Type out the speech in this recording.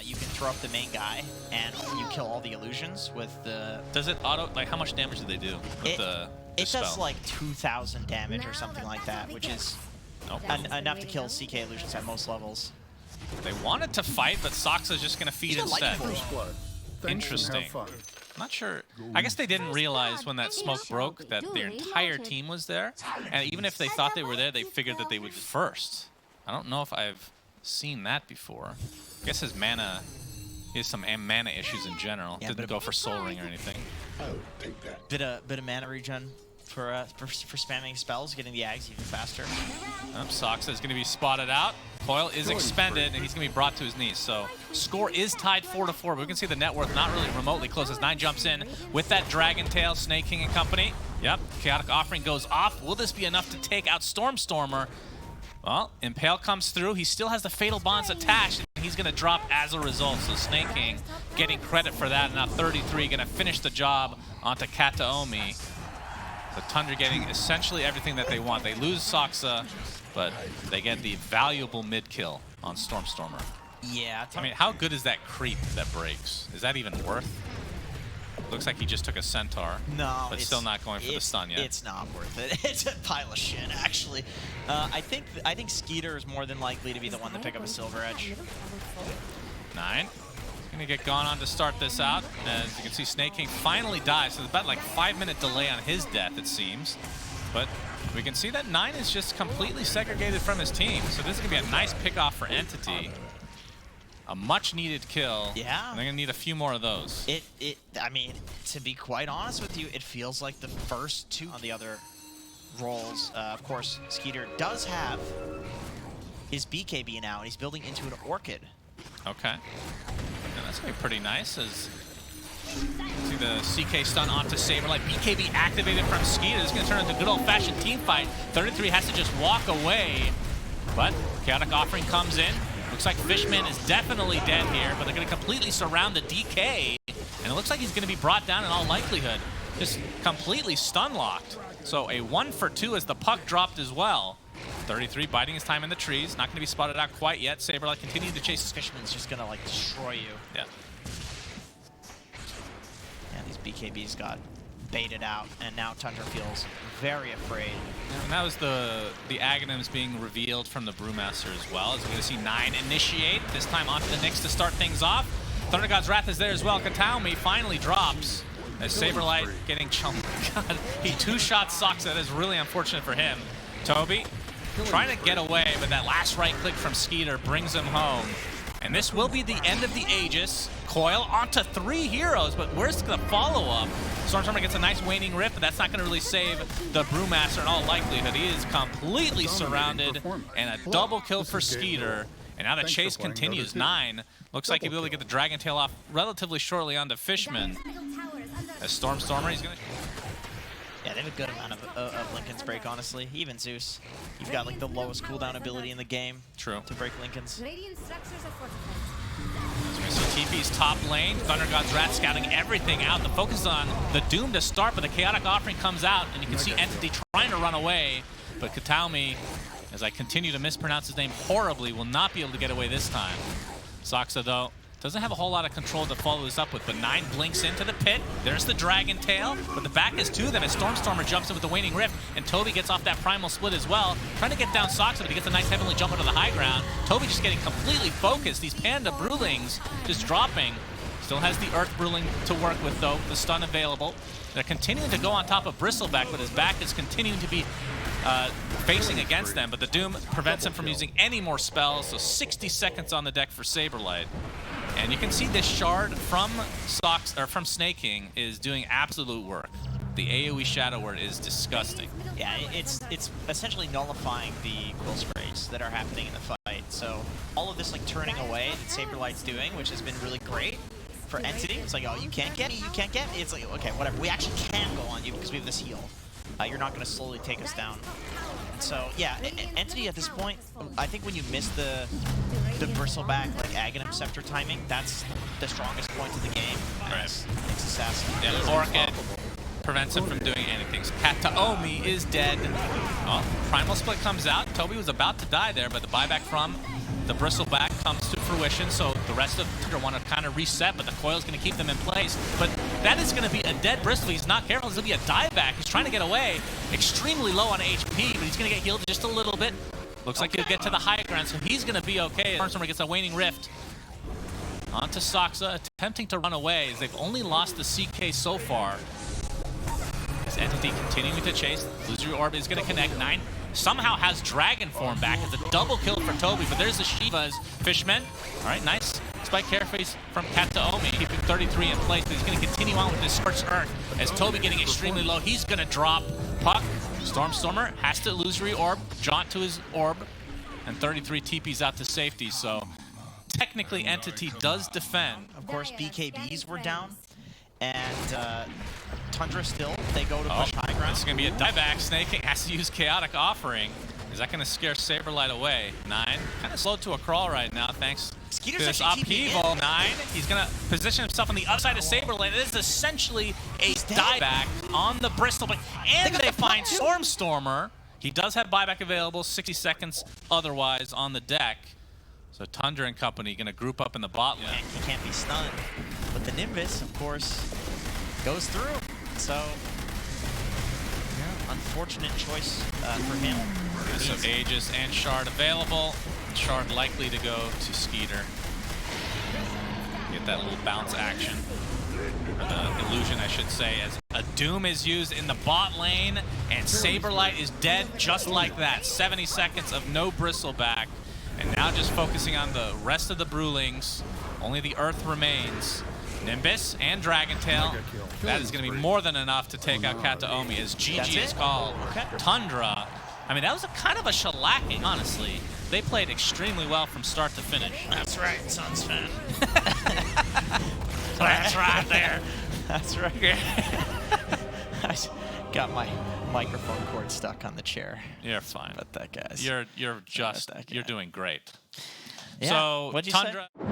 You can throw up the main guy, and you kill all the illusions with the... Does it auto... Like, how much damage do they do with the It spell? does like 2,000 damage or something like that, which is enough to kill CK illusions at most levels. They wanted to fight, but Soxa's just going to feed instead. Interesting. Not sure. I guess they didn't realize when that smoke broke that their entire team was there. And even if they thought they were there, they figured that they would first. I don't know if I've seen that before. I guess his mana, he has some mana issues in general. Yeah, Didn't go for Soul Ring or anything. Bit of mana regen for spamming spells, getting the Ags even faster. Soxa is going to be spotted out. Coil is expended, and he's going to be brought to his knees. So score is tied 4-4, but we can see the net worth not really remotely close as 9 jumps in with that Dragon Tail, Snake King and company. Yep, Chaotic Offering goes off. Will this be enough to take out Stormstormer? Well, Impale comes through. He still has the Fatal Bonds attached, and he's going to drop as a result. So Snake King getting credit for that. And now 33 going to finish the job onto Kataomi. So Tundra getting essentially everything that they want. They lose Soxa, but they get the valuable mid-kill on Stormstormer. Yeah. I mean, how good is that creep that breaks? Is that even worth? Looks like he just took a Centaur. No, but still not going for the stun yet. It's not worth it. It's a pile of shit, actually. I think Skeeter is more than likely to be the one to pick up a Silver Edge. 9. Gonna get gone on to start this out. As you can see, Snake King finally dies. So there's about like 5-minute delay on his death, it seems. But we can see that 9 is just completely segregated from his team. So this is gonna be a nice pick-off for Entity. A much-needed kill. Yeah. And they're gonna need a few more of those. I mean, to be quite honest with you, it feels like the first 2 on the other roles. Of course, Skeeter does have his BKB now, and he's building into an Orchid. Okay. And that's gonna be pretty nice as see the CK stun onto Saberlight. BKB activated from Skeeter. This is gonna turn into a good old-fashioned team fight. 33 has to just walk away, but Chaotic Offering comes in. Looks like Fishman is definitely dead here, but they're going to completely surround the DK. And it looks like he's going to be brought down in all likelihood. Just completely stun-locked. So a 1-for-2 as the puck dropped as well. 33 biding his time in the trees. Not going to be spotted out quite yet. Saberlight continuing to chase. Fishman's just going to, like, destroy you. Yeah. Yeah, these BKBs got baited out, and now Tundra feels very afraid. And that was the Aghanims being revealed from the Brewmaster as well. As we're going to see 9 initiate, this time onto the Nyx to start things off. Thunder God's Wrath is there as well. Kataomi finally drops. As Saberlight getting chumped. God, he 2-shot Soxa. That is really unfortunate for him. Toby trying to get away, but that last right click from Skeeter brings him home. And this will be the end of the Aegis. Coil onto 3 heroes, but where's the follow-up? Stormstormer gets a nice Waning Rift, but that's not going to really save the Brewmaster in all likelihood. He is completely surrounded, and a double kill for Skeeter. And now the chase continues. 9 looks like he'll be able to get the Dragon Tail off relatively shortly onto Fishman. As Stormstormer, he's going to... Yeah, they have a good amount of Linken's break, honestly. Even Zeus. You've got like the lowest cooldown ability in the game. True. To break Linken's. So TP's top lane. Thunder God's Wrath scouting everything out. The focus is on the Doom to start, but the Chaotic Offering comes out, and you can see Entity trying to run away. But Kataomi, as I continue to mispronounce his name horribly, will not be able to get away this time. Soxa, though, doesn't have a whole lot of control to follow this up with, but 9 blinks into the pit. There's the Dragon Tail, but the back is to them as Stormstormer jumps in with the Waning Rift, and Toby gets off that Primal Split as well. Trying to get down Soxa, but he gets a nice Heavenly Jump into the high ground. Toby just getting completely focused. These Panda Brewlings just dropping. Still has the Earth Brewling to work with, though. The stun available. They're continuing to go on top of Bristleback, but his back is continuing to be facing against them, but the Doom prevents him from using any more spells, so 60 seconds on the deck for Saberlight. And you can see this shard from Snake King is doing absolute work. The AoE Shadow Word is disgusting. Yeah, it's essentially nullifying the Quill Sprays that are happening in the fight. So all of this like turning away that Saberlight's doing, which has been really great for Entity. It's like, oh, you can't get me, you can't get me. It's like, okay, whatever. We actually can go on you because we have this heal. You're not going to slowly take us down. And so, yeah, Entity at this point, I think when you miss the Bristleback, like Aghanim Scepter timing, that's the strongest point of the game. Right. It's Assassin. Yeah, Orchid prevents him from doing anything. So Kataomi is dead. Oh, Primal Split comes out. Toby was about to die there, but the buyback from The bristleback comes to fruition, so the rest of Tundra want to kind of reset, but the coil's going to keep them in place. But that is going to be a dead bristle. He's not careful. It's going to be a dive back. He's trying to get away. Extremely low on HP, but he's going to get healed just a little bit. Looks like he'll get to the high ground, so he's going to be okay. Stormstormer gets a waning rift. Onto Soxa, attempting to run away, as they've only lost the CK so far. This Entity continuing to chase. Illusory Orb is going to connect. 9 somehow has Dragon Form back. It's a double kill for Toby, but there's the Shiva's Fishmen. All right, nice spike carefree from Kataomi, keeping 33 in place, but he's going to continue on with this Scorched Earth as Toby getting extremely low. He's going to drop Puck. Stormstormer has to Illusory Orb, jaunt to his orb, and 33 TPs out to safety, so technically Entity does defend. Of course, BKBs were down, and Tundra still, they go to push high ground. This is going to be a dieback. Snaking has to use Chaotic Offering. Is that going to scare Saberlight away? 9, kind of slowed to a crawl right now, thanks Skeeter's to this actually upheaval. 9, he's going to position himself on the other side of Saberlight. It is essentially a dieback on the Bristol, and they find Stormstormer. He does have buyback available, 60 seconds otherwise on the deck. So Tundra and company going to group up in the bot lane. He can't be stunned, but the Nimbus, of course, goes through. So, yeah, unfortunate choice for him. So Aegis and Shard available. Shard likely to go to Skeeter. Get that little bounce action. Illusion, I should say, as a Doom is used in the bot lane, and Saberlight is dead just like that. 70 seconds of no bristleback. And now just focusing on the rest of the Brewlings. Only the Earth remains. Nimbus and Dragontail. That is going to be more than enough to take out Kataomi as GG is called. Okay. Tundra, I mean, that was a kind of a shellacking, honestly. They played extremely well from start to finish. That's right, Suns fan. That's right there. That's right. I got my microphone cord stuck on the chair. You're fine. But that guys. You're doing great. Yeah. So What'd you Tundra. say?